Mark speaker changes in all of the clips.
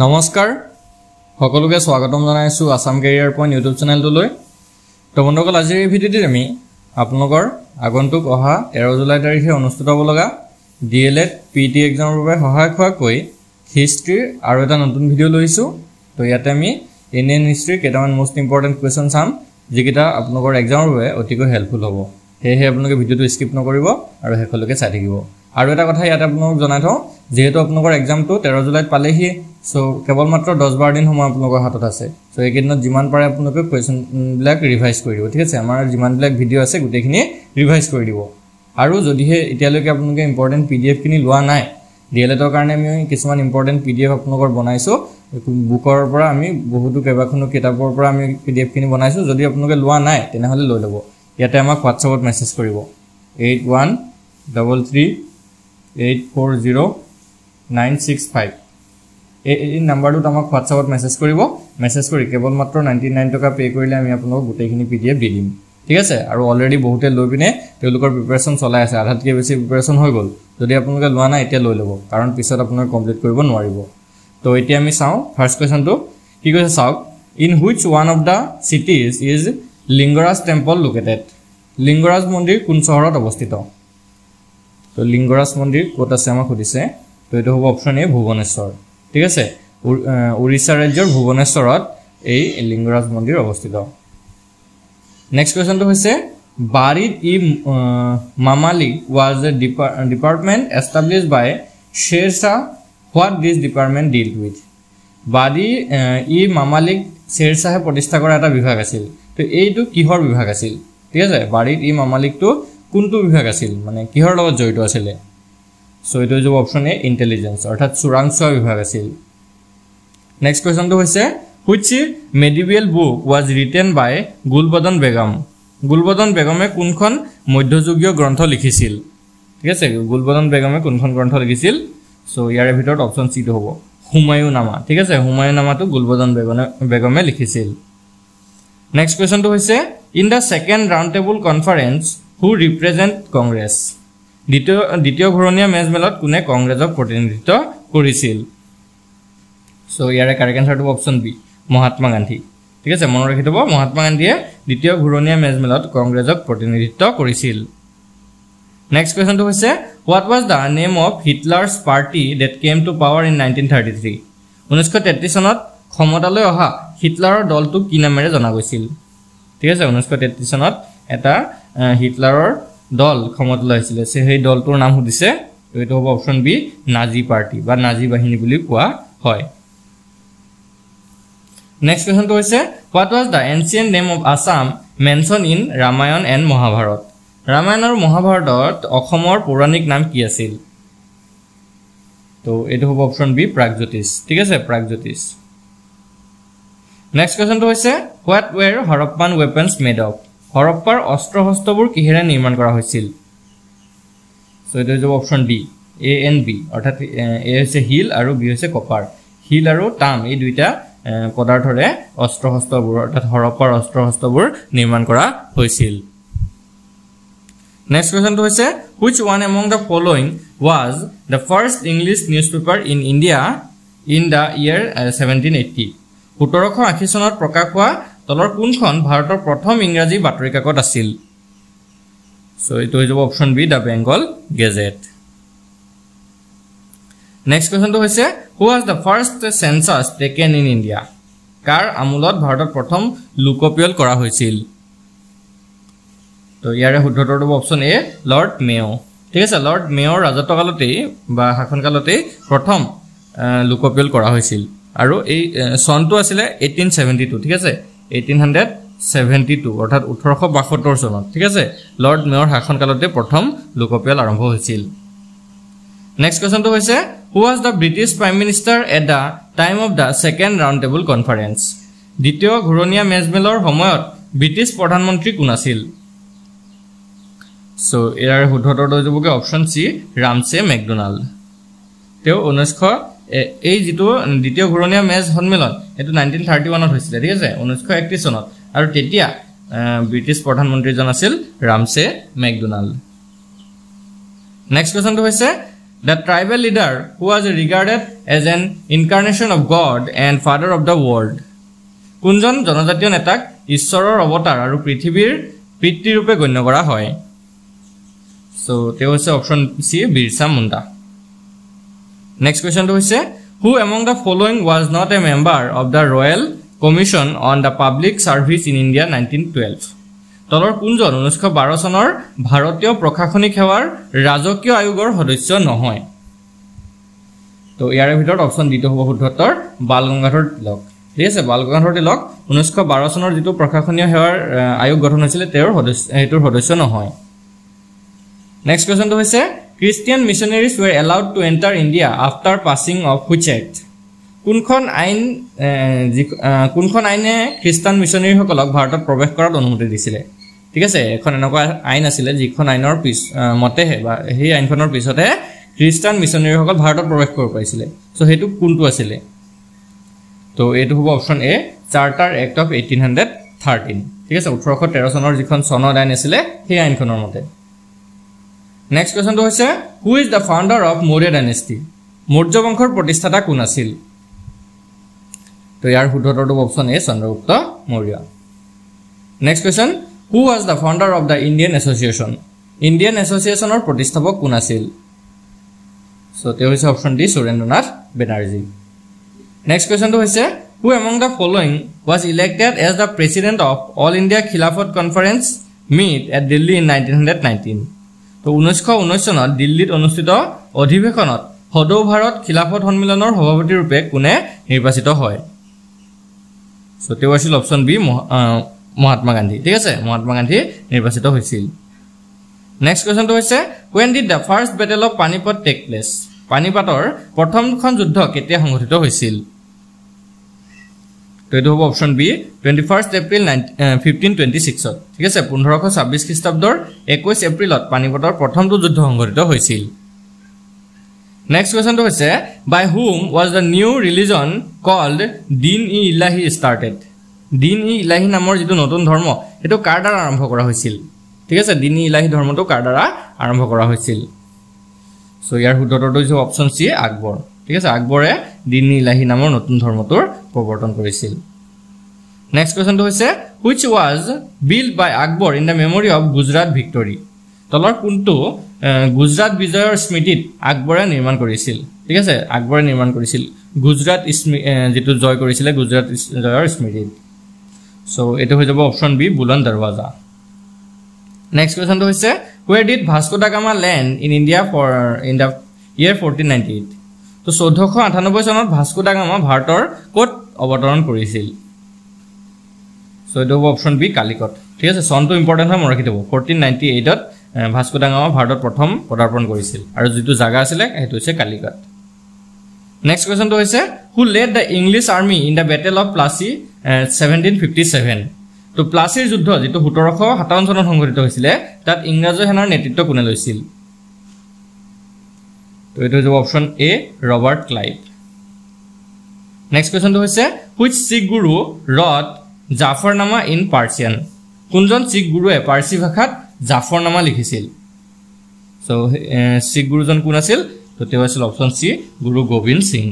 Speaker 1: নমস্কাৰ সকলোকে স্বাগতম জনাইছো আসাম কেৰিয়াৰ পইণ্ট ইউটিউব চেনেলটোলৈ। তো বন্ধুসকল, আজিৰ এই ভিডিঅ'টিত আমি আপোনালোকৰ আগন্তুক অহা 13 জুলাই তাৰিখে অনুষ্ঠিত হ'ব লগা DLED PT এক্সামৰ বাবে সহায়ক হোৱাকৈ হিষ্ট্ৰীৰ আৰু এটা নতুন ভিডিঅ' লৈছোঁ। তো ইয়াতে আমি ইণ্ডিয়ান হিষ্ট্ৰীৰ কেইটামান মোষ্ট ইম্পৰ্টেণ্ট কুৱেশ্যন চাম, যিকেইটা আপোনালোকৰ এক্সামৰ বাবে অতিকৈ হেল্পফুল হ'ব। সেয়েহে আপোনালোকে ভিডিঅ'টো স্কিপ নকৰিব আৰু শেষলৈকে চাই থাকিব। আৰু এটা কথা ইয়াতে আপোনালোকক জনাই থওঁ, যেহেতু আপোনালোকৰ এক্সামটো 13 জুলাইত পালেহি, সো কেৱল মাত্ৰ 10-12 দিন সময় আপোনালোকৰ হাতত আছে। সো এইকেইদিনত যিমান পাৰে আপোনালোকে কুৱেশ্যনবিলাক ৰিভাইজ কৰি দিব, ঠিক আছে। আমাৰ যিমানবিলাক ভিডিঅ' আছে গোটেইখিনি ৰিভাইজ কৰি দিব। আৰু যদিহে এতিয়ালৈকে আপোনালোকে ইম্পৰ্টেণ্ট PDF-খিনি লোৱা নাই, DLEDৰ কাৰণে আমি কিছুমান ইম্পৰ্টেণ্ট PDF আপোনালোকৰ বনাইছোঁ। বুকৰ পৰা আমি বহুতো কেইবাখনো কিতাপৰ পৰা আমি PDF-খিনি বনাইছোঁ। যদি আপোনালোকে লোৱা নাই তেনেহ'লে লৈ ল'ব। ইয়াতে আমাক হোৱাটছআপত মেছেজ কৰিব 8133840965। এই নাম্বাৰটোত আমাক হোৱাটছআপত মেছেজ কৰিব। মেছেজ কৰি কেৱল মাত্ৰ 99 টকা পে' কৰিলে আমি আপোনালোকক গোটেইখিনি PDF দি দিম, ঠিক আছে। আৰু অলৰেডি বহুতে লৈ পিনে তেওঁলোকৰ প্ৰিপাৰেশ্যন চলাই আছে, আধাতকৈ বেছি প্ৰিপাৰেশ্যন হৈ গ'ল। যদি আপোনালোকে লোৱা নাই এতিয়া লৈ ল'ব, কাৰণ পিছত আপোনালোকে কমপ্লিট কৰিব নোৱাৰিব। তো এতিয়া আমি চাওঁ ফাৰ্ষ্ট কুৱেশ্যনটো কি কৈছে চাওক। In which one of the cities is Lingaraj temple located? Lingaraj মন্দিৰ কোন চহৰত অৱস্থিত? তো লিংগৰাজ মন্দিৰ ক'ত আছে আমাক সুধিছে। তো এইটো হ'ব অপশ্যন এ, ভুৱনেশ্বৰ, ঠিক আছে। উৰিষ্যা ৰাজ্যৰ ভুৱনেশ্বৰত এই লিংগৰাজ মন্দিৰ অৱস্থিত। নেক্সট কুৱেশ্যনটো হৈছে Barid-i-Mamalik was a department established by Sher Shah. What this department deal with? Barid-i-Mamalik Sher শ্বাহে প্ৰতিষ্ঠা কৰা এটা বিভাগ আছিল। তো এইটো কিহৰ বিভাগ আছিল, ঠিক আছে। বাৰিদ-ই-মামালিকটো কোনটো বিভাগ আছিল, মানে কিহৰ লগত জড়িত আছিলে? সো এইটো হ'ব অপশ্যন এ, ইণ্টেলিজেঞ্চ, অৰ্থাৎ চোৰাংচোৱা বিভাগ আছিল। নেক্সট কুৱেশ্যনটো হৈছে হুইচ মেডিভিয়েল বুক ৱাজ ৰিটেন বাই গুলবদন বেগম? গুলবদন বেগমে কোনখন মধ্যযুগীয় গ্ৰন্থ লিখিছিল, ঠিক আছে। গুলবদন বেগমে কোনখন গ্ৰন্থ লিখিছিল? সো ইয়াৰে ভিতৰত অপশ্যন চিটো হ'ব হুমায়ুনামা, ঠিক আছে। হুমায়ুনামাটো গুলবদন বেগমে লিখিছিল। নেক্সট কুৱেশ্যনটো হৈছে in the second round table conference who represent Congress? দ্বিতীয় ঘূৰণীয়া মেজমেলত কোনে কংগ্ৰেছক প্ৰতিনিধিত্ব কৰিছিল? সো ইয়াৰে কাৰেক্ট এনচাৰটো অপশ্যন বি, মহাত্মা গান্ধী, ঠিক আছে। মনত ৰাখি থ'ব, মহাত্মা গান্ধীয়ে দ্বিতীয় ঘূৰণীয়া মেজমেলত কংগ্ৰেছক প্ৰতিনিধিত্ব কৰিছিল। নেক্সট কুৱেশ্যনটো হৈছে what was the name of Hitler's party that came to power in 1933? 1933 চনত ক্ষমতালৈ অহা হিটলাৰৰ দলটোক কি নামেৰে জনা গৈছিল, ঠিক আছে। 1933 চনত এটা হিটলাৰৰ দল ক্ষমতালৈ আহিছিলে, সেই দলটোৰ নাম সুধিছে। এইটো হ'ব অপশ্যন বি, নাজি পাৰ্টি বা নাজি বাহিনী বুলি কোৱা হয়। নেক্সট কুৱেশ্যনটো হৈছে what was the ancient name of Assam mention in Ramayana and Mahabharata? Ramayana আৰু মহাভাৰতত অসমৰ পৌৰাণিক নাম কি আছিল? তো এইটো হ'ব অপশ্যন বি, প্ৰাগজ্যোতিষ, ঠিক আছে, প্ৰাগজ্যোতিষ। নেক্সট কুৱেশ্যনটো হৈছে what were Harappan weapons made of? হৰপ্পাৰ অস্ত্ৰ শস্ত্ৰবোৰ কিহেৰে নিৰ্মাণ কৰা হৈছিল? সো এইটো হ'ব option D, A and B, অৰ্থাৎ এ হৈছে শিল আৰু বি হৈছে কপাৰ। শিল আৰু তাম এই দুইটা পদাৰ্থৰে অস্ত্ৰ শস্ত্ৰবোৰ, অৰ্থাৎ হৰপ্পাৰ অস্ত্ৰ শস্ত্ৰবোৰ নিৰ্মাণ কৰা হৈছিল। নেক্সট কুৱেশ্যনটো হৈছে which one among the following was the first English news paper in India in the year 1780? 1780 চনত প্ৰকাশ হোৱা তলৰ কোনখন ভাৰতৰ প্ৰথম ইংৰাজী বাতৰি কাকত আছিল? সো এইটো হৈ যাব option B, the Bengal gazette. Next কুৱেশ্যনটো হৈছে who was the first census taken in India? কাৰ আমোলত ভাৰতত প্ৰথম লোকপিয়ল কৰা হৈছিল? তো ইয়াৰে শুদ্ধটো অপশ্যন এ, লৰ্ড মেয়, ঠিক আছে। লৰ্ড মেয়ৰ ৰাজত্বকালতেই বা শাসনকালতেই প্ৰথম লোকপিয়ল কৰা হৈছিল। আৰু এই চনটো আছিলে 1872, ঠিক আছে, 1872, অৰ্থাৎ 1872 চনত, ঠিক আছে। লৰ্ড মেয়ৰ শাসনকালতে প্ৰথম লোকপিয়ল আৰম্ভ হৈছিল। নেক্সট কুৱেশ্যনটো হৈছে who was the British prime minister at the time of the second round table conference? দ্বিতীয় ঘূৰণীয়া মেজমেলৰ সময়ত ব্ৰিটিছ প্ৰধানমন্ত্ৰী কোন আছিল? সো ইয়াৰ শুদ্ধটো হৈ যাবগৈ অপশ্যন চি, ৰামছে মেকডোনাল্ড। তেওঁ এই যিটো দ্বিতীয় ঘূৰণীয়া মেজ সন্মিলন এইটো 1931ত হৈছিলে, ঠিক আছে, 1931 চনত। আৰু তেতিয়া ব্ৰিটিছ প্ৰধানমন্ত্ৰীজন আছিল ৰামছে মেকডোনাল্ড। নেক্সট কুৱেশ্যনটো হৈছে the tribal leader who was regarded as an incarnation of God and father of the world. কোনজন জনজাতীয় নেতাক ঈশ্বৰৰ অৱতাৰ আৰু পৃথিৱীৰ পিতৃ ৰূপে গণ্য কৰা হয়? সো তেওঁ হৈছে option C Birsa Munda. Next কোৱেশ্চনটো হৈছে who among the following was not a member of the Royal Commission on the Public Service in India 1912? তলৰ কোনজন 1912 চনৰ ভাৰতীয় প্ৰশাসনিক সেৱাৰ ৰাজকীয় আয়োগৰ সদস্য নহয়? তো ইয়াৰ ভিতৰত অপচন ডিটো হ'ব শুদ্ধ উত্তৰ বাল গংগাধৰ তিলক। ঠিক আছে, বাল গংগাধৰ তিলক 1912 চনৰ যিটো প্ৰশাসনীয় সেৱাৰ আয়োগ গঠন হৈছিল তেওঁৰ সদস্য নহয়। নেক্সট কোৱেশ্চনটো হৈছে Christian missionaries were allowed to enter India after passing of which act? কোনখন আইনে খ্ৰীষ্টান মিছনেৰীসকলক ভাৰতত প্ৰৱেশ কৰাত অনুমতি দিছিলে? ঠিক আছে, এখন এনেকুৱা আইন আছিলে যিখন আইনৰ মতেহে বা সেই আইনখনৰ পিছতে খ্ৰীষ্টান মিছনেৰীসকল ভাৰতত প্ৰৱেশ কৰিব পাৰিছিলে। সো সেইটো কোনটো আছিলে? তো এইটো হ'ব option A charter act of 1813। ঠিক আছে, 1813 চনৰ যিখন চনদ আইন আছিলে সেই আইনখনৰ মতে। নেক্সট কোৱেশ্চনটো হৈছে who is the founder of Maurya dynasty? Maurya বংশৰ প্ৰতিষ্ঠাতা কোন আছিল? তো ইয়াৰ শুদ্ধ উত্তৰটো option A Chandragupta Maurya. Next question who was the founder of the Indian association? Indian এছ'চিয়েশ্যনৰ প্ৰতিষ্ঠাপক কোন আছিল? সো তেওঁ হৈছে option D Surendranath Banerjee. Next কোৱেশ্চনটো হৈছে who among the following was elected as the president of all India Khilafat conference meet at Delhi in 1919? তো 1919 চনত দিল্লীত অনুষ্ঠিত অধিৱেশনত সদৌ ভাৰত খিলাফত সন্মিলনৰ সভাপতি ৰূপে কোনে নিৰ্বাচিত হয়? সো তেওঁ আছিল অপচন বি মহাত্মা গান্ধী। ঠিক আছে, মহাত্মা গান্ধী নিৰ্বাচিত হৈছিল। নেক্সট কোৱেশ্চনটো হৈছে when did the first battle of Panipat take place? পানিপাতৰ প্ৰথমখন যুদ্ধ কেতিয়া সংঘটিত হৈছিল? তো এইটো হ'ব অপচন বি 21 এপ্ৰিল 1526। ঠিক আছে, 1526 খ্ৰীষ্টাব্দৰ 21 এপ্ৰিলত পানিপতৰ প্ৰথমটো যুদ্ধ সংঘটিত হৈছিল। নেক্সট কোৱেশ্চনটো হৈছে by whom was the new religion called Din-i-Ilahi started? Din-i-Ilahi নামৰ যিটো নতুন ধৰ্ম সেইটো কাৰ দ্বাৰা আৰম্ভ কৰা হৈছিল? ঠিক আছে, দিন-ই-ইলাহী ধৰ্মটো কাৰ দ্বাৰা আৰম্ভ কৰা হৈছিল? সো ইয়াৰ শুদ্ধ উত্তৰটো হৈছে অপচন চি আকবৰ। ঠিক আছে, আকবৰে দিন-ই-ইলাহী নামৰ নতুন ধৰ্মটোৰ প্ৰৱৰ্তন কৰিছিল। নেক্সট কোৱেশ্চনটো হৈছে which was build by Akbar in the memory of Gujarat victory? তলৰ কোনটো গুজৰাট বিজয়ৰ স্মৃতিত আকবৰে নিৰ্মাণ কৰিছিল? ঠিক আছে, আকবৰে নিৰ্মাণ কৰিছিল গুজৰাট যিটো জয় কৰিছিলে গুজৰাট জয়ৰ স্মৃতিত। সো এইটো হৈ যাব option B Buland Darwaza. Next কোৱেশ্চনটো হৈছে where did Vasco da Gama land in India in the year 1498? তো 1498 চনত ভাস্কো দা গামা ভাৰতৰ ক'ত অৱতৰণ কৰিছিল? সো এইটো হ'ব অপচন বি কালিকট। ঠিক আছে, চনটো ইম্পৰ্টেণ্ট হয়, মনত ৰাখি থ'ব। 1498ত ভাস্কো দা গামা ভাৰতত প্ৰথম পদাৰ্পণ কৰিছিল আৰু যিটো জাগা আছিলে সেইটো হৈছে কালিকট। নেক্সট কুৱেশ্যনটো হৈছে who led the English army in the battle of Plassey 1757? তো প্লাচিৰ যুদ্ধ যেটো 1757 চনত সংঘটিত হৈছিল তাত ইংৰাজী সেনাৰ নেতৃত্ব কোনে লৈছিল? তো এটো যে অপচন এ ৰবাৰ্ট ক্লাইভ। নেক্সট কুৱেশ্যনটো হৈছে which Sikh Guru ৰট জাফৰনামা in Persian? কোনজন শিখ গুৰুৱে পাৰ্চী ভাষাত জাফৰনামা লিখিছিল? সো শিখ গুৰুজন কোন আছিল? তো তেওঁ আছিল অপচন সি গুৰু গোবিন্দ সিং।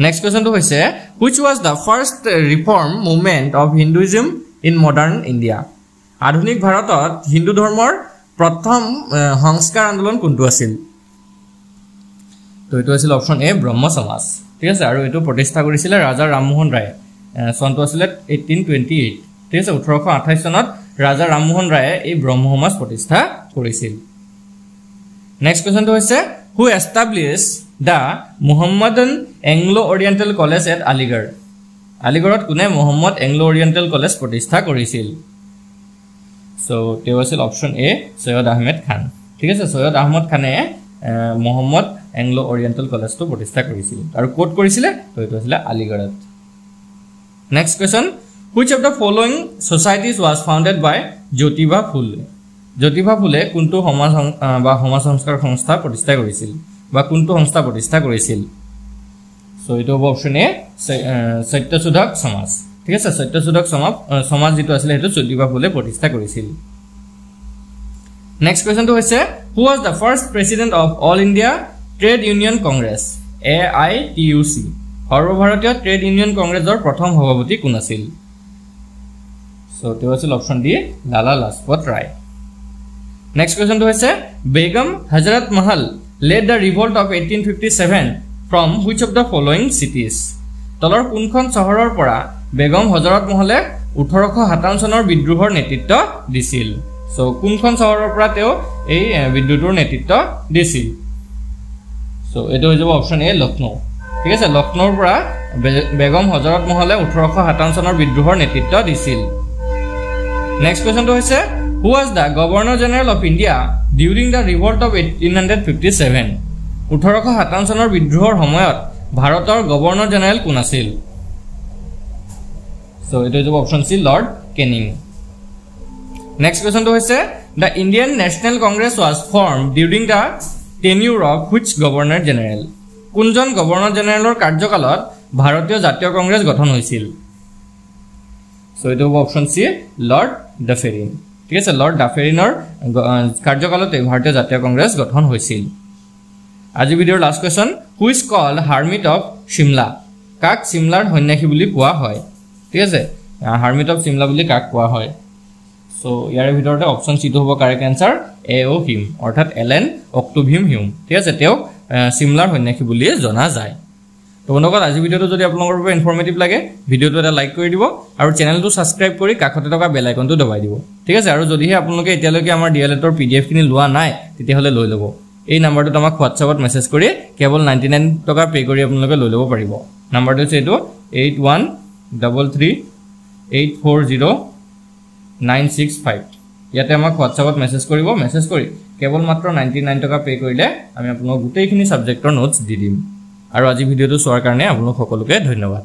Speaker 1: নেক্সট কুৱেশ্যনটো হৈছে which was the first reform movement of Hinduism in modern India? আধুনিক ভাৰতত হিন্দু ধৰ্মৰ প্ৰথম সংস্কাৰ আন্দোলন কোনটো আছিল? তো এইটো আছিল অপচন এ ব্ৰহ্ম সমাজ। ঠিক আছে, আৰু এইটো প্ৰতিষ্ঠা কৰিছিলে ৰাজা ৰামমোহন ৰায়ে। চনটো আছিলে 1828। ঠিক আছে, 1828 চনত ৰাজা ৰামমোহন ৰায়ে এই ব্ৰহ্ম সমাজ প্ৰতিষ্ঠা কৰিছিল। নেক্সট কুৱেশ্যনটো হৈছে who establish the Muhammadan Anglo oriental college at Aligarh? আলিগড়ত কোনে মুহাম্মদ এংলো অৰিয়েণ্টেল কলেজ প্ৰতিষ্ঠা কৰিছিল? সো তেওঁ আছিল অপচন এ সৈয়দ আহমেদ খান। ঠিক আছে, সৈয়দ আহমদ খানে মুহাম্মদ এংলো অৰিয়েণ্টেল কলেজটো প্ৰতিষ্ঠা কৰিছিল আৰু ক'ত কৰিছিলে? তো এইটো আছিলে আলিগড়ত। Next question which of the following societies was founded by Jyotiba Phule? Jyotiba ফুলে কোনটো সমাজ সংস্কাৰ সংস্থা প্ৰতিষ্ঠা কৰিছিল বা কোনটো সংস্থা প্ৰতিষ্ঠা কৰিছিল? সো এইটো হ'ব অপচন এ সত্যশোধক সমাজ। ঠিক আছে, সত্যশোধক সমাজ যিটো আছিলে সেইটো জ্যোতিবা ফুলে প্ৰতিষ্ঠা কৰিছিল। নেক্সট কোৱেশ্চনটো হৈছে who was the first president of all India trade union Congress AITUC সৰ্বভাৰতীয় ট্ৰেড ইউনিয়ন কংগ্ৰেছৰ প্ৰথম সভাপতি কোন আছিল সো তেওঁ আছিল option D Lala Lajpat Rai next কোৱেশ্চনটো হৈছে বেগম হযৰত মহল led the revolt of 1857 from which of the following cities তলৰ কোনখন চহৰৰ পৰা বেগম হযৰত মহলে 1857 চনৰ বিদ্ৰোহৰ নেতৃত্ব দিছিল সো কোনখন চহৰৰ পৰা তেওঁ এই বিদ্ৰোহৰ নেতৃত্ব দিছিল সো এটো হৈ যাব অপচন এ লক্ষ্ণৌ ঠিক আছে লক্ষ্ণৌৰ পৰা বেগম হযৰত মহলে 1857 চনৰ বিদ্ৰোহৰ নেতৃত্ব দিছিল নেক্সট কোৱেশ্চনটো হৈছে who was the governor general of India during the revolt of 1857 1857 চনৰ বিদ্ৰোহৰ সময়ত ভাৰতৰ গভৰ্ণৰ জেনেৰেল কোন আছিল সো এটো হৈ যাব option C Lord Canning next কোৱেশ্চনটো হৈছে the Indian National Congress was formed during the tenure of which governor general কোনজন গভৰ্ণৰ জেনেৰেলৰ কাৰ্যকালত ভাৰতীয় জাতীয় কংগ্ৰেছ গঠন হৈছিল সো এটো হ'ব অপচন সি লৰ্ড ডাফেৰিন ঠিক আছে লৰ্ড ডাফেৰিনৰ কাৰ্যকালতে ভাৰতীয় জাতীয় কংগ্ৰেছ গঠন হৈছিল আজি ভিডিওৰ last question who is called hermit of Shimla কাক শিমলাৰ সন্যাসী বুলি কোৱা হয় ঠিক আছে হাৰ্মিট অফ শিমলা বুলি কাক কোৱা হয় সো ইয়াৰ ভিতৰতে অপচন সি টো হ'ব কাৰেক্ট আনসাৰ এও হিম অৰ্থাৎ এলেন অক্টোভিম হিউম ঠিক আছে তেওঁ শিমলাৰ সন্যাসী বুলি জনা যায় তো বন্ধুসকল আজি ভিডিওটো যদি আপোনালোকৰ বাবে ইনফৰমেটিভ লাগে ভিডিওটো এটা লাইক কৰি দিব আৰু চেনেলটো সাবস্ক্ৰাইব কৰি কাষতে থকা বেল আইকনটো দবাই দিব ঠিক আছে আৰু যদিহে আপোনালোকে এতিয়ালৈকে আমাৰ ডিএলএটৰ পিডিএফ খিনি লোৱা নাই তেতিয়াহলে লৈ ল'ব এই নাম্বাৰটো আমাক WhatsAppত মেছেজ কৰি কেৱল 99 টকা পে কৰি আপোনালোকে লৈ ল'ব পাৰিব নাম্বাৰটো হৈছে এটো 8133840965 ইয়াতে আমাক WhatsAppত মেছেজ কৰিব মেছেজ কৰি কেৱল মাত্ৰ 99 টকা পে কৰিলে আমি আপোনাক গোটেইখিনি সাবজেক্টৰ নোটস দি দিম আৰু আজি ভিডিওটো চোৱাৰ কাৰণে আপোনালোক সকলোকে ধন্যবাদ